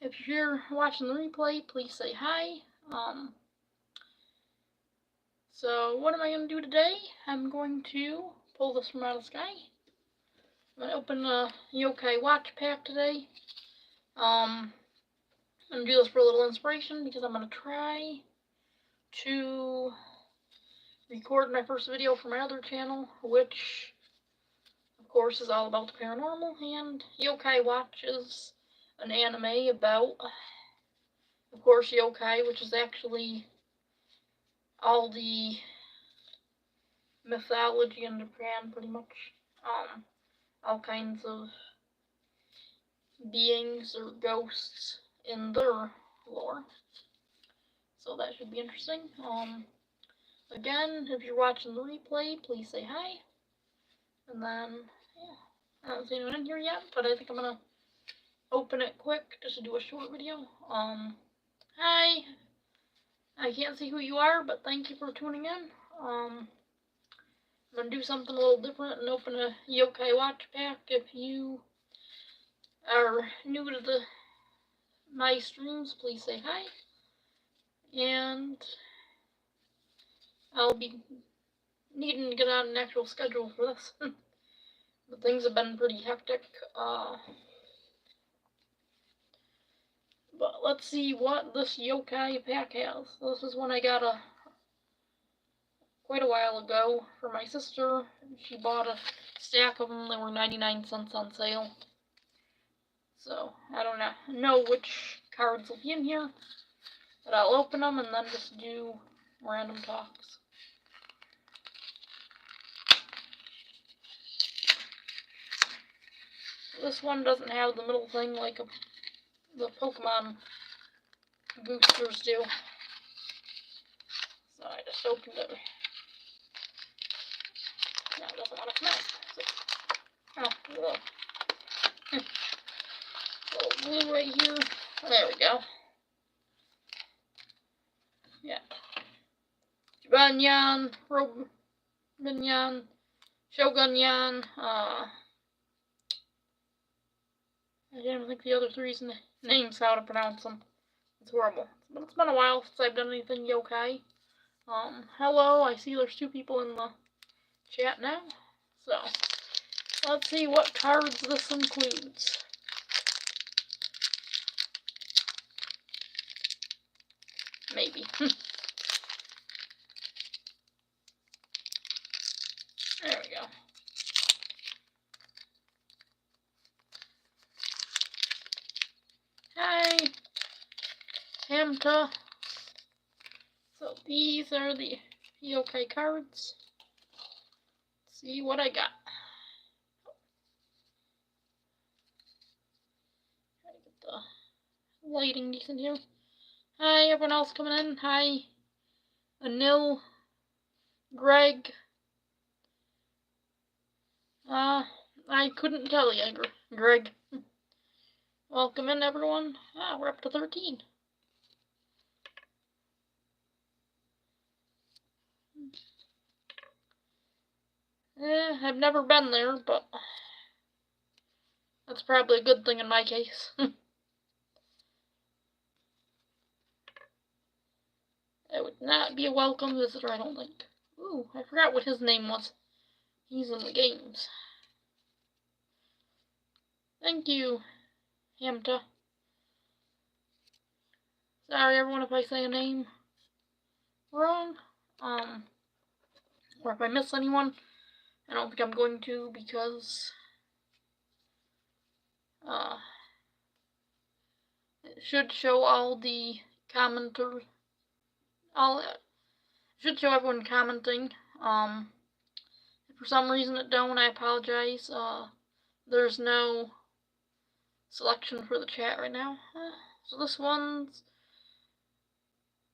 if you're here watching the replay, please say hi. So what am I going to do today? I'm going to pull this from out of the sky. I'm going to open the Yokai Watch Pack today. I'm going to do this for a little inspiration because I'm going to try to record my first video for my other channel, which of course is all about the paranormal, and Yokai Watch is an anime about, of course, yokai, which is actually all the mythology in Japan, pretty much. All kinds of beings or ghosts in their lore. So that should be interesting. Again, if you're watching the replay, please say hi. And then, yeah, I haven't seen anyone in here yet, but I think I'm gonna open it quick just to do a short video. Hi. I can't see who you are, but thank you for tuning in. I'm gonna do something a little different and open a Yokai Watch Pack. If you are new to my streams, please say hi. And I'll be needing to get on an actual schedule for this. But things have been pretty hectic. But let's see what this Yokai Pack has. This is one I got quite a while ago for my sister. She bought a stack of them. They were 99 cents on sale. So I don't know which cards will be in here, but I'll open them and then just do random talks. This one doesn't have the middle thing like the Pokemon boosters do. So I just opened it. Now it doesn't want to come out. So, little blue right here. There we go. Yeah. Jibanyan, Robinyan, Shogunyan, I didn't think the other three's names how to pronounce them. It's horrible. But it's been a while since I've done anything yokai. Hello, I see there's 2 people in the chat now. So, let's see what cards this includes. Maybe. There we go. Hi, Hamta. So these are the yokai cards. Let's see what I got. Try to get the lighting decent here. Hi, everyone else coming in. Hi, Anil, Greg. I couldn't tell you, Greg. Welcome in, everyone. We're up to 13. I've never been there, but that's probably a good thing in my case. I would not be a welcome visitor, I don't think. Ooh, I forgot what his name was. He's in the games. Thank you, Hamta. Sorry, everyone, if I say a name wrong. Or if I miss anyone. I don't think I'm going to, because it should show all the commenters. Should show everyone commenting. If for some reason it don't, I apologize. There's no selection for the chat right now. So this one's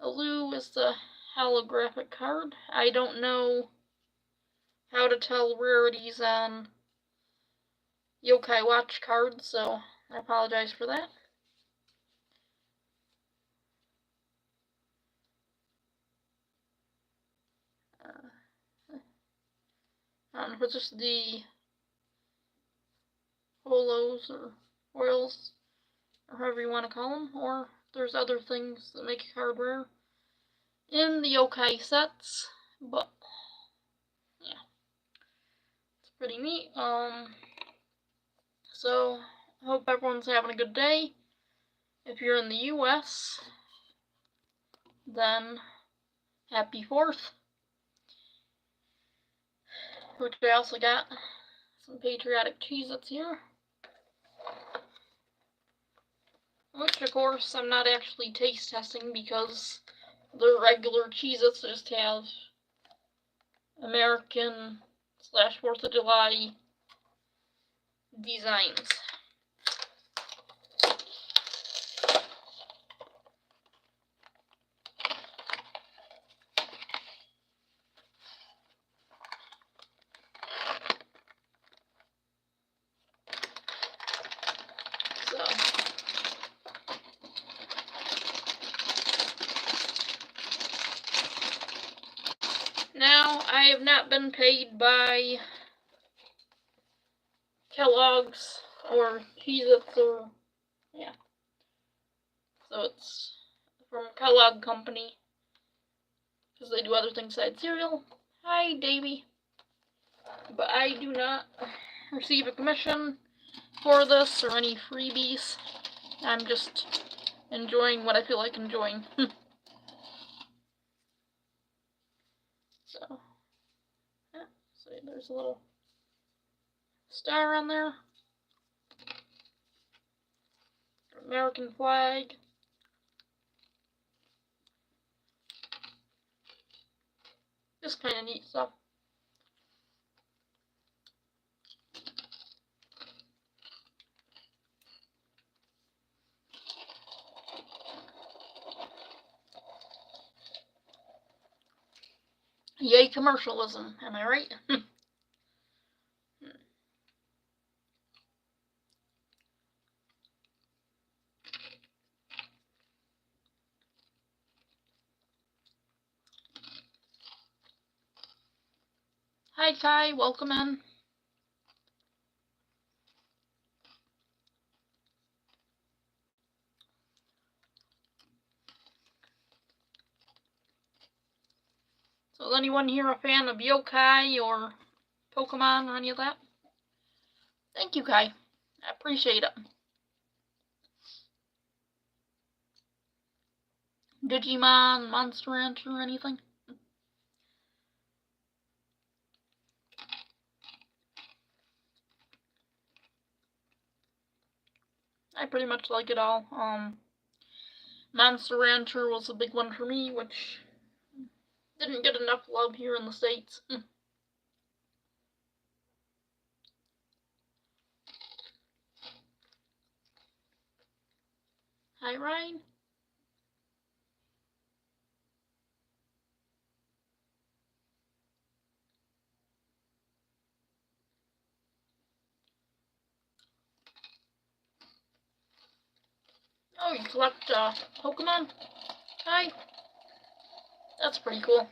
Alu is the holographic card. I don't know how to tell rarities on Yokai Watch cards, so I apologize for that. I don't know if it's just the holos or oils or however you want to call them, or there's other things that make a card rare in the yokai sets, but yeah, it's pretty neat. So I hope everyone's having a good day. If you're in the US, then happy 4th. Which I also got some patriotic Cheez-Its here. Which, of course, I'm not actually taste testing because the regular Cheez-Its just have American / 4th of July designs. So now I have not been paid by Kellogg's or Cheez-Its or yeah. So it's from Kellogg Company because they do other things besides cereal. Hi, Davey. But I do not receive a commission for this or any freebies. I'm just enjoying what I feel like enjoying. So, yeah, so there's a little star on there. American flag. Just kind of neat stuff. Yay commercialism, am I right? Hi Kai, welcome in. So is anyone here a fan of yokai or Pokemon or any of that? Thank you, Kai. I appreciate it. Digimon, Monster Rancher, or anything? I pretty much like it all. Monster Rancher was a big one for me, which didn't get enough love here in the States. Hi, Ryan. Oh, you collect Pokemon? Hi. That's pretty cool.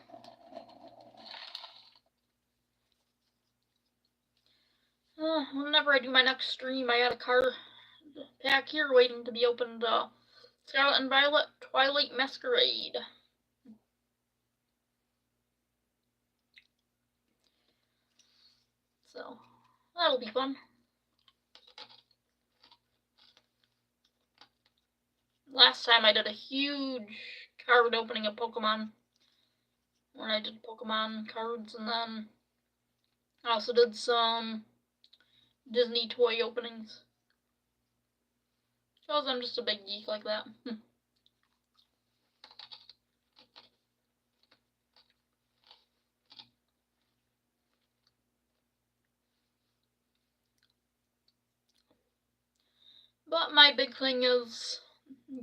Whenever I do my next stream, I got a card pack here waiting to be opened. Scarlet and Violet Twilight Masquerade. So, that'll be fun. Last time I did a huge card opening of Pokemon. When I did Pokemon cards, and then I also did some Disney toy openings. Because I'm just a big geek like that. But my big thing is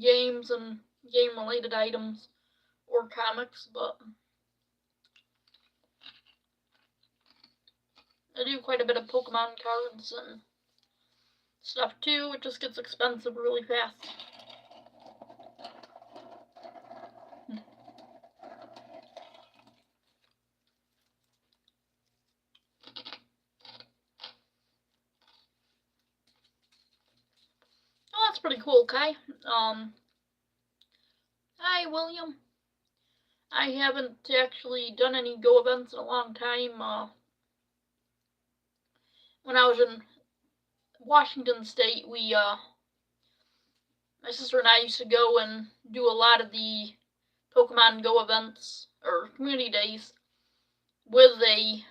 games and game-related items or comics, but I do quite a bit of Pokemon cards and stuff too. It just gets expensive really fast. Oh, that's pretty cool, Kai. Hi, William. I haven't actually done any Go events in a long time. When I was in Washington State, my sister and I used to go and do a lot of the Pokemon Go events, or community days, with a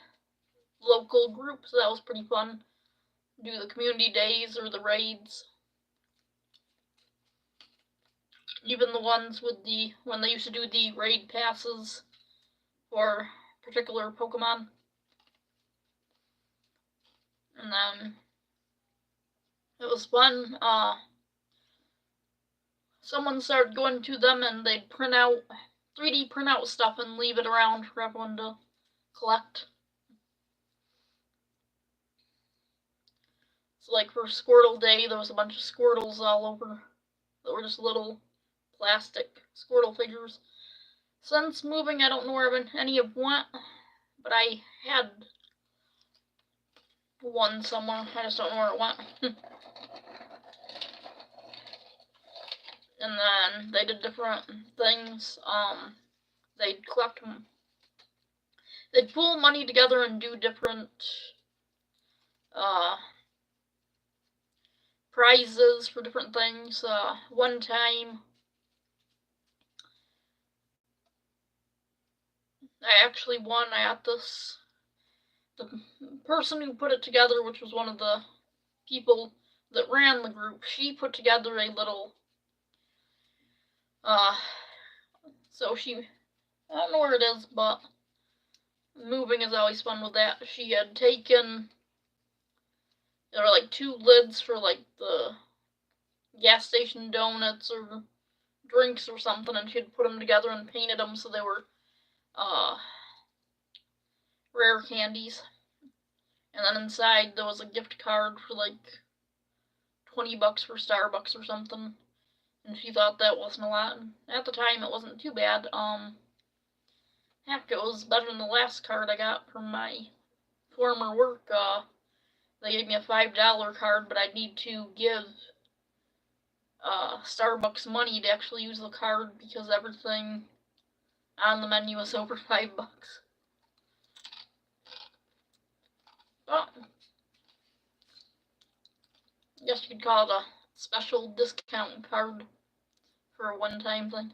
local group, so that was pretty fun. Do the community days or the raids. Even the ones with when they used to do the raid passes for particular Pokemon. And then it was fun. Someone started going to them and they'd 3D print out stuff and leave it around for everyone to collect. So like for Squirtle Day, there was a bunch of Squirtles all over that were just little plastic Squirtle figures. Since moving, I don't know where any of went, but I had one somewhere. I just don't know where it went. And then they did different things. They'd collect them. They'd pool money together and do different prizes for different things. One time, I actually won. I got this. The person who put it together, which was one of the people that ran the group, she put together a little. So I don't know where it is, but moving is always fun with that. She had taken, there were like 2 lids for like the gas station donuts or drinks or something, and she had put them together and painted them so they were rare candies. And then inside there was a gift card for like $20 for Starbucks or something. And she thought that wasn't a lot. And at the time, it wasn't too bad. Heck, it was better than the last card I got from my former work. They gave me a $5 card, but I'd need to give Starbucks money to actually use the card because everything on the menu was over $5. But I guess you could call it a special discount card for a one-time thing.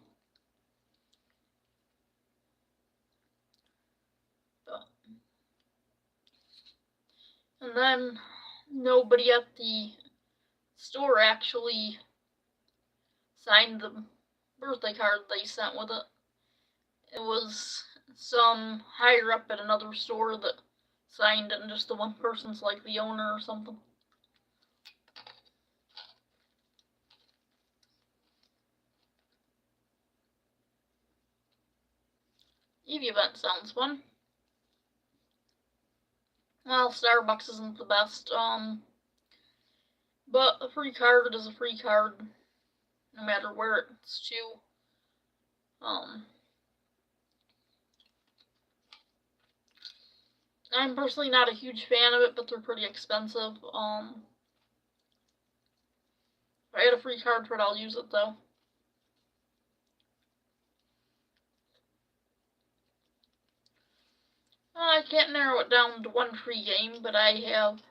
And then nobody at the store actually signed the birthday card they sent with it. It was some higher up at another store that signed it, and just the one person's like the owner or something. Eevee event sounds fun. Well, Starbucks isn't the best, but a free card is a free card, no matter where it's to. I'm personally not a huge fan of it, but they're pretty expensive. If I had a free card for it, I'll use it though. I can't narrow it down to one free game, but I have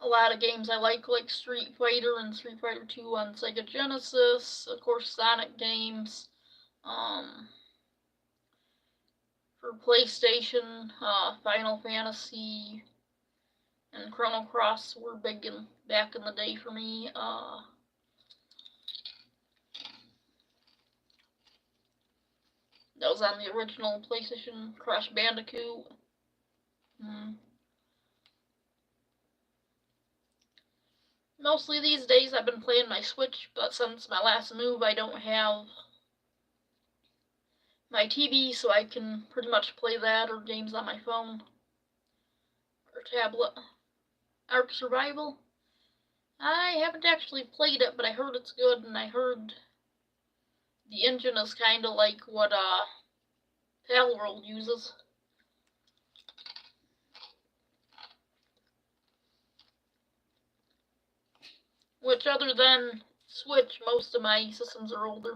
a lot of games I like Street Fighter and Street Fighter 2 on Sega Genesis, of course Sonic games, for PlayStation, Final Fantasy and Chrono Cross were big back in the day for me. That was on the original PlayStation, Crash Bandicoot. Mostly these days I've been playing my Switch, but since my last move I don't have my TV, so I can pretty much play that or games on my phone or tablet. Ark Survival? I haven't actually played it, but I heard it's good, and I heard the engine is kind of like what Palworld uses. which other than Switch, most of my systems are older.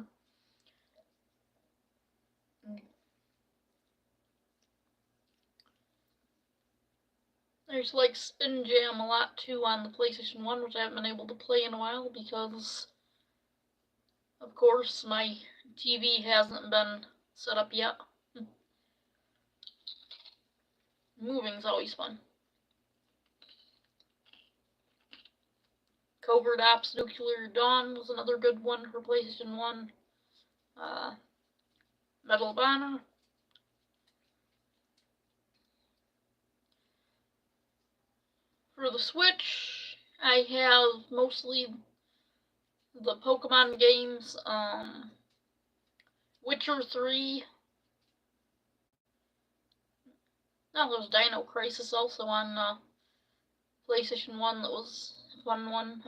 I used to like Spin Jam a lot too on the PlayStation 1, which I haven't been able to play in a while because, of course, my TV hasn't been set up yet. Moving's always fun. Covert Ops Nuclear Dawn was another good one for PlayStation 1. Medal of Honor. For the Switch, I have mostly the Pokemon games, Witcher 3. Now there's Dino Crisis also on PlayStation 1 that was a fun one.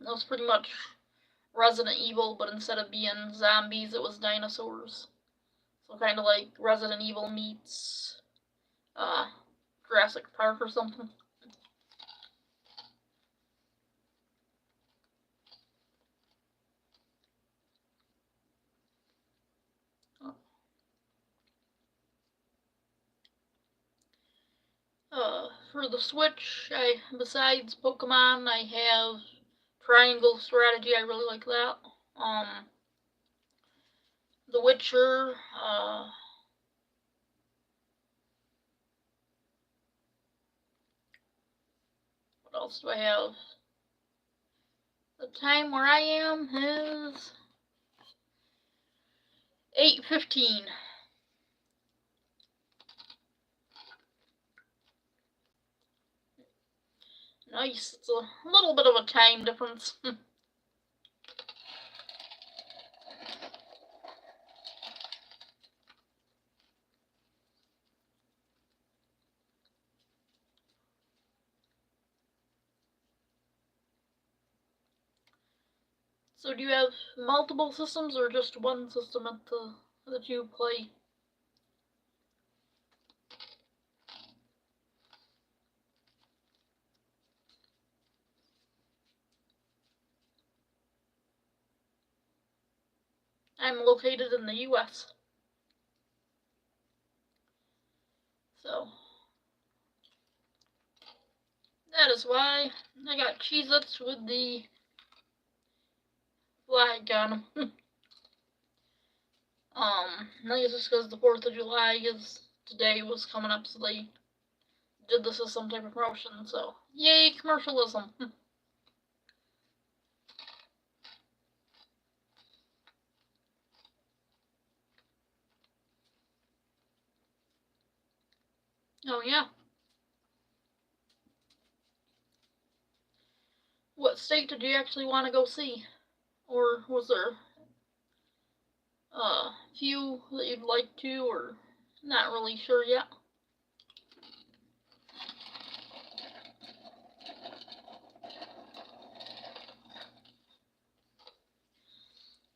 It was pretty much Resident Evil, but instead of being zombies, it was dinosaurs. So kind of like Resident Evil meets Jurassic Park or something. For the Switch, besides Pokemon, I have Triangle Strategy. I really like that. The Witcher. What else do I have? The time where I am is 8:15. Nice. It's a little bit of a time difference. So do you have multiple systems or just one system that you play? I'm located in the US. So that is why I got Cheez-Its with the flag on them. I guess it's because the 4th of July today was coming up, so they did this as some type of promotion, so yay, commercialism. Oh yeah. What state did you actually want to go see? Or was there a few that you'd like to, or not really sure yet?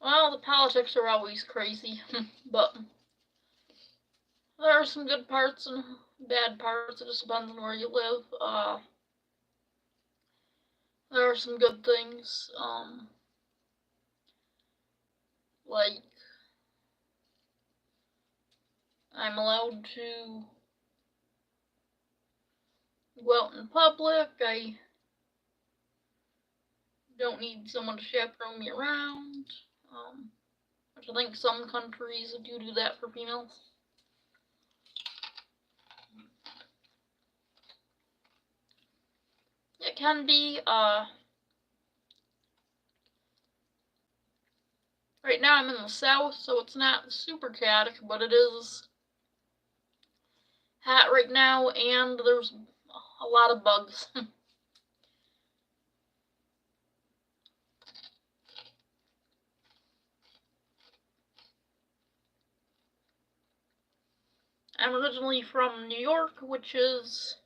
Well, the politics are always crazy, but there are some good parts and bad parts. It just depends on where you live. There are some good things, like I'm allowed to go out in public. I don't need someone to chaperone me around, which I think some countries do that for females. It can be, right now I'm in the south, so it's not super chaotic, but it is hot right now, and there's a lot of bugs. I'm originally from New York, which is,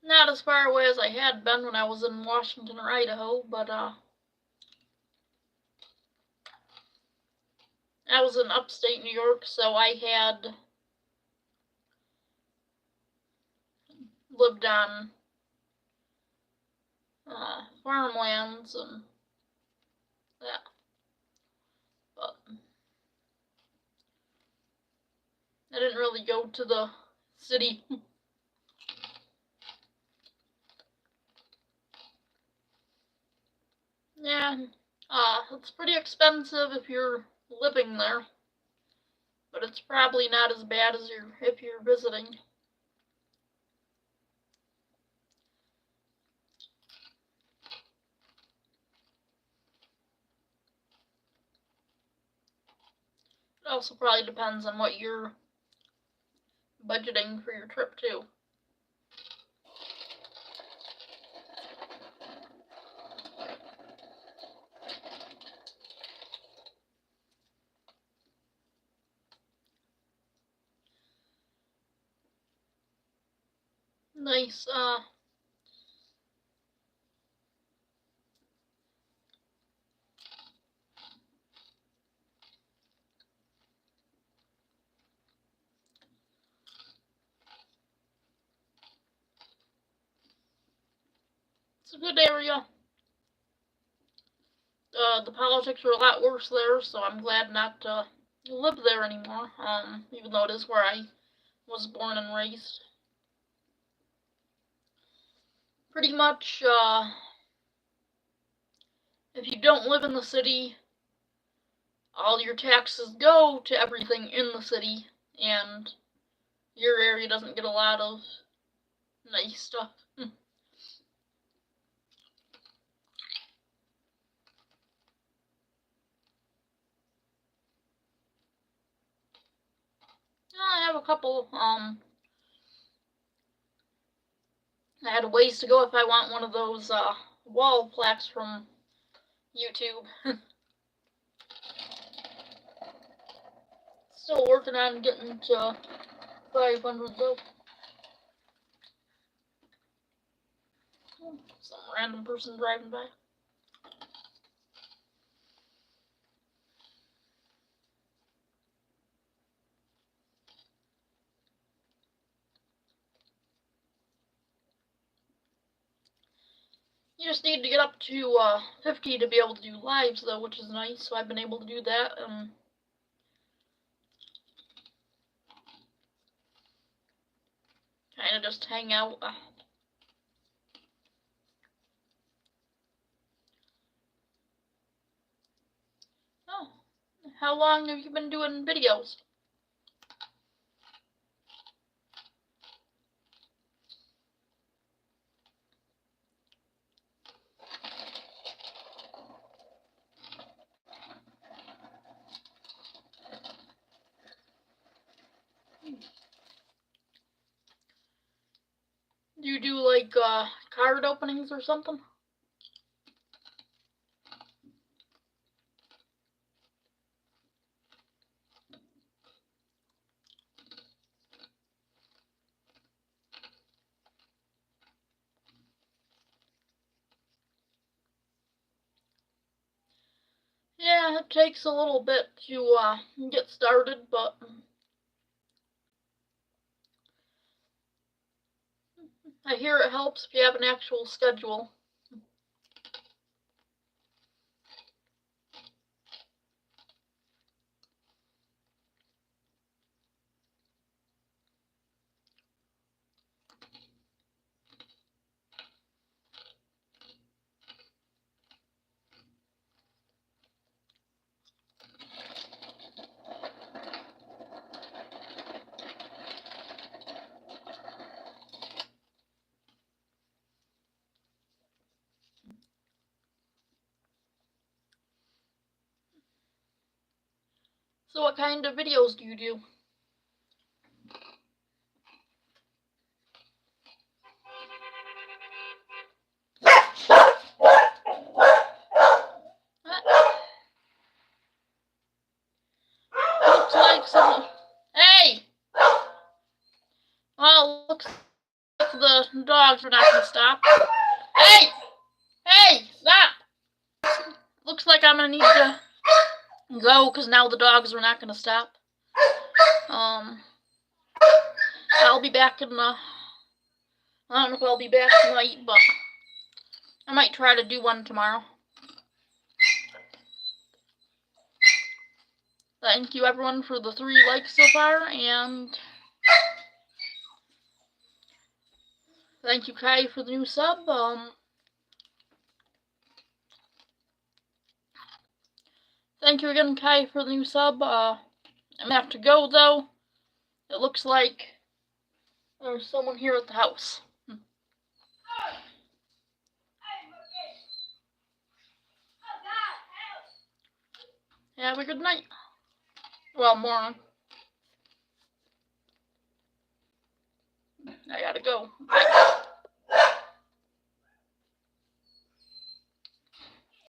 not as far away as I had been when I was in Washington or Idaho, but, I was in upstate New York, so I had lived on farmlands and that, but I didn't really go to the city. Yeah, it's pretty expensive if you're living there, but it's probably not as bad as if you're visiting. It also probably depends on what you're budgeting for your trip too. Nice, it's a good area. The politics are a lot worse there, so I'm glad not to live there anymore, even though it is where I was born and raised. Pretty much, if you don't live in the city, all your taxes go to everything in the city, and your area doesn't get a lot of nice stuff. I have a couple, I had a ways to go if I want one of those, wall plaques from YouTube. Still working on getting to 500 though. Some random person driving by. You just need to get up to 50 to be able to do lives though, which is nice, so I've been able to do that. Kind of just hang out. Oh, how long have you been doing videos? Do you do like card openings or something? Yeah, it takes a little bit to get started, but I hear it helps if you have an actual schedule. So what kind of videos do you do? Looks like some... Hey! Well, looks like the dogs are not going to stop. Hey! Hey! Stop! Looks like I'm going to need to go because now the dogs are not going to stop. I'll be back in the... I don't know if I'll be back tonight, but I might try to do one tomorrow. Thank you everyone for the 3 likes so far, and thank you Kai for the new sub. Thank you again Kai for the new sub. I'm gonna have to go though. It looks like there's someone here at the house. Have a good night. Well, morning. I gotta go. Bye.